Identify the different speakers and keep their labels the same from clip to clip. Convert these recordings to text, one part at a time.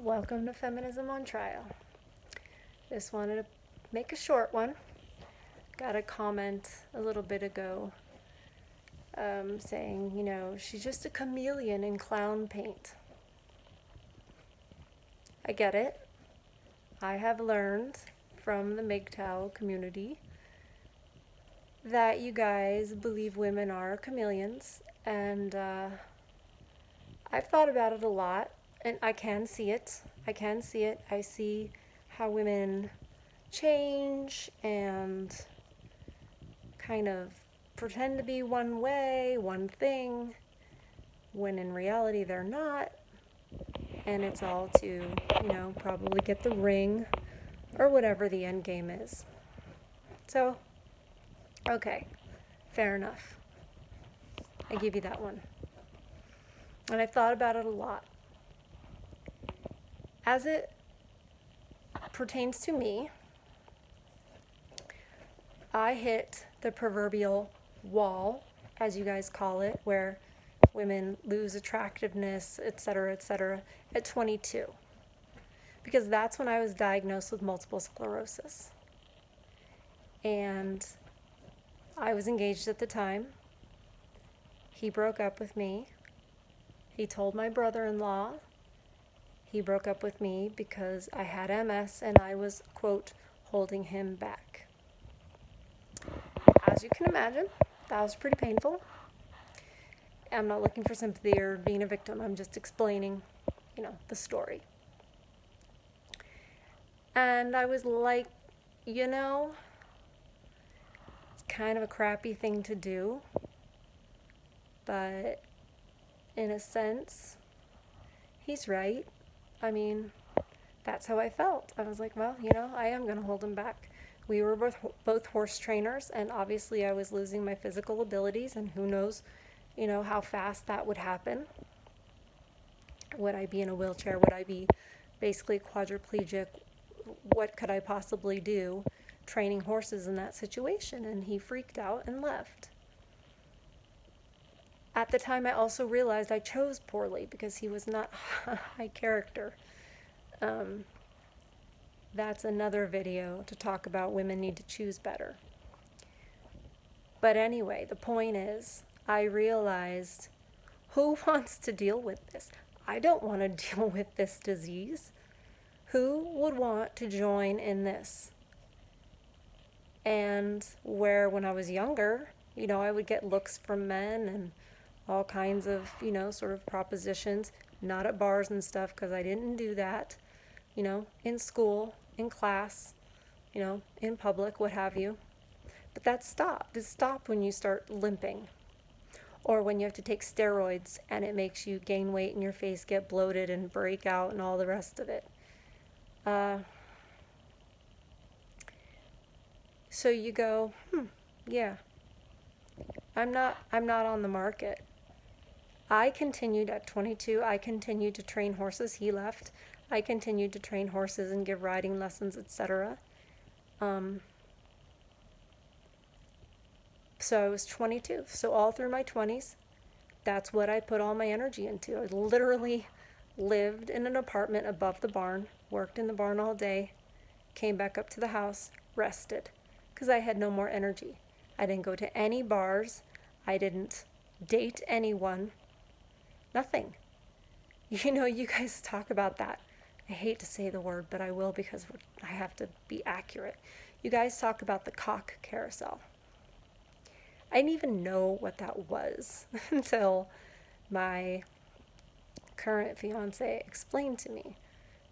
Speaker 1: Welcome to Feminism on Trial. Just wanted to make a short one. Got a comment a little bit ago saying, she's just a chameleon in clown paint. I get it. I have learned from the MGTOW community that you guys believe women are chameleons, and I've thought about it a lot, and I can see it. I see how women change and kind of pretend to be one way, one thing, when in reality they're not. And it's all to, probably get the ring or whatever the end game is. So, okay, fair enough. I give you that one. And I've thought about it a lot. As it pertains to me, I hit the proverbial wall, as you guys call it, where women lose attractiveness, etc., at 22. Because that's when I was diagnosed with multiple sclerosis. And I was engaged at the time. He broke up with me. He told my brother-in-law he broke up with me because I had MS and I was, quote, holding him back. As you can imagine, that was pretty painful. I'm not looking for sympathy or being a victim. I'm just explaining, the story. And I was like, it's kind of a crappy thing to do. But in a sense, he's right. I mean, that's how I felt. I was like, well, I am going to hold him back. We were both horse trainers, and obviously I was losing my physical abilities, and who knows, how fast that would happen. Would I be in a wheelchair? Would I be basically quadriplegic? What could I possibly do training horses in that situation? And he freaked out and left. At the time, I also realized I chose poorly because he was not high character. That's another video to talk about women need to choose better. But anyway, the point is, I realized, who wants to deal with this? I don't want to deal with this disease. Who would want to join in this? And where when I was younger, I would get looks from men and all kinds of, sort of propositions, not at bars and stuff, because I didn't do that, in school, in class, in public, what have you. But that stopped. It stopped when you start limping, or when you have to take steroids and it makes you gain weight in your face, get bloated and break out and all the rest of it. So you go, yeah, I'm not on the market. I continued at 22. I continued to train horses. He left. I continued to train horses and give riding lessons, etc. So I was 22. So all through my 20s, that's what I put all my energy into. I literally lived in an apartment above the barn, worked in the barn all day, came back up to the house, rested, because I had no more energy. I didn't go to any bars. I didn't date anyone. Nothing. You guys talk about that. I hate to say the word, but I will because I have to be accurate. You guys talk about the cock carousel. I didn't even know what that was until my current fiance explained to me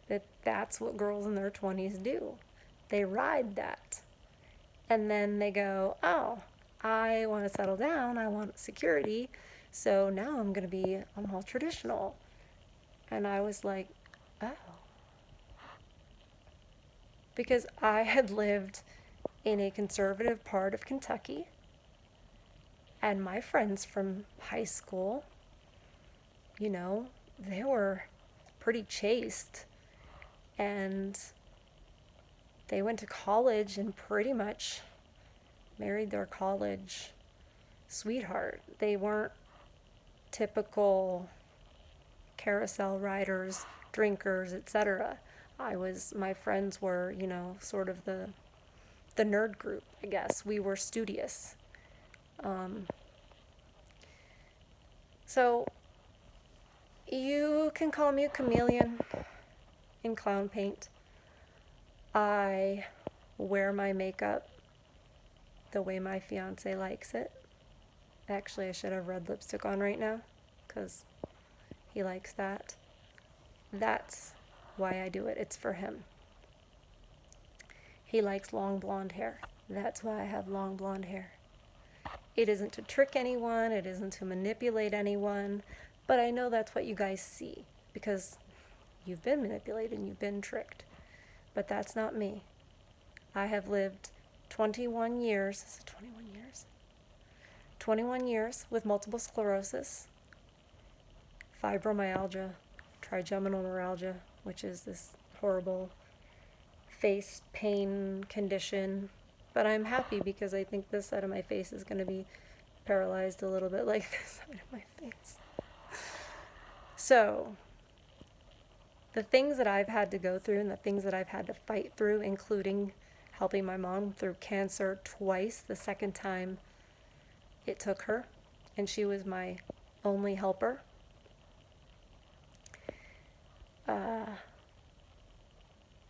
Speaker 1: that that's what girls in their 20s do. They ride that. And then they go, oh, I want to settle down. I want security. So now I'm all traditional. And I was like, oh. Because I had lived in a conservative part of Kentucky. And my friends from high school, they were pretty chaste. And they went to college and pretty much married their college sweetheart. They weren't typical carousel riders, drinkers, etc. My friends were, sort of the nerd group, I guess. We were studious. So you can call me a chameleon in clown paint. I wear my makeup the way my fiance likes it. Actually, I should have red lipstick on right now because he likes that. That's why I do it. It's for him. He likes long blonde hair. That's why I have long blonde hair. It isn't to trick anyone. It isn't to manipulate anyone. But I know that's what you guys see because you've been manipulated and you've been tricked. But that's not me. I have lived 21 years. Is it 21 years? 21 years with multiple sclerosis, fibromyalgia, trigeminal neuralgia, which is this horrible face pain condition. But I'm happy because I think this side of my face is going to be paralyzed a little bit like this side of my face. So, the things that I've had to go through and the things that I've had to fight through, including helping my mom through cancer twice, the second time it took her, and she was my only helper.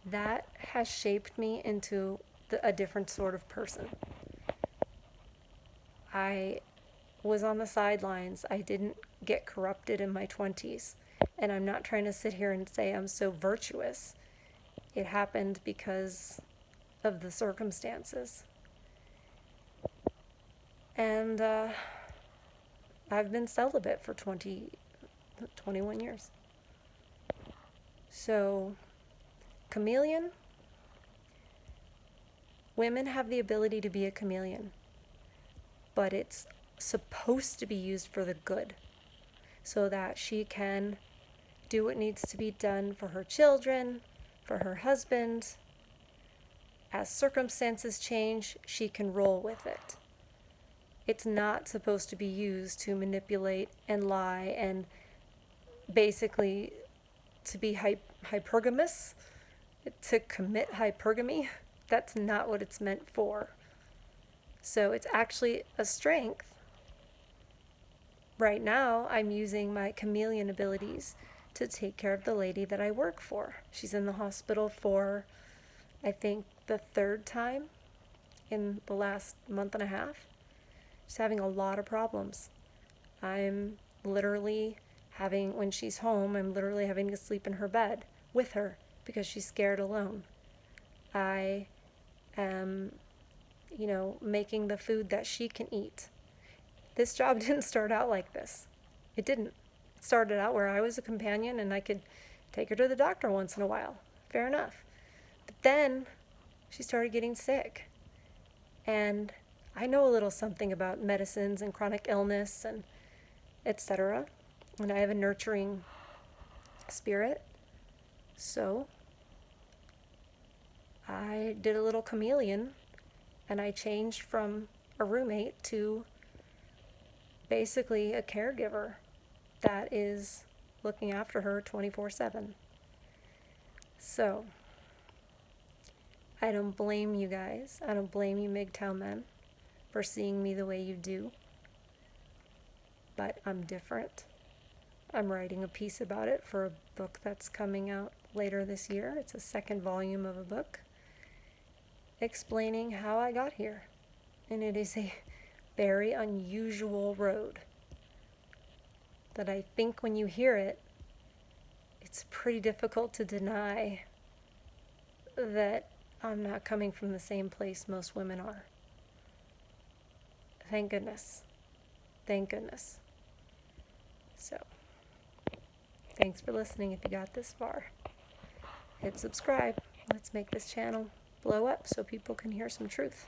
Speaker 1: That has shaped me into a different sort of person. I was on the sidelines. I didn't get corrupted in my 20s. And I'm not trying to sit here and say I'm so virtuous. It happened because of the circumstances. And I've been celibate for 21 years. So, chameleon, women have the ability to be a chameleon, but it's supposed to be used for the good, so that she can do what needs to be done for her children, for her husband. As circumstances change, she can roll with it. It's not supposed to be used to manipulate and lie and basically to be hypergamous, to commit hypergamy. That's not what it's meant for. So it's actually a strength. Right now, I'm using my chameleon abilities to take care of the lady that I work for. She's in the hospital for, I think, the third time in the last month and a half. She's having a lot of problems. I'm literally when she's home, I'm literally having to sleep in her bed with her because she's scared alone. I am, making the food that she can eat. This job didn't start out like this. It didn't. It started out where I was a companion and I could take her to the doctor once in a while. Fair enough. But then she started getting sick. And I know a little something about medicines and chronic illness and etc. And I have a nurturing spirit. So I did a little chameleon and I changed from a roommate to basically a caregiver that is looking after her 24/7. So I don't blame you guys. I don't blame you MGTOW men for seeing me the way you do. But I'm different. I'm writing a piece about it for a book that's coming out later this year. It's a second volume of a book explaining how I got here. And it is a very unusual road that I think when you hear it, it's pretty difficult to deny that I'm not coming from the same place most women are. Thank goodness. Thank goodness. So, thanks for listening if you got this far. Hit subscribe. Let's make this channel blow up so people can hear some truth.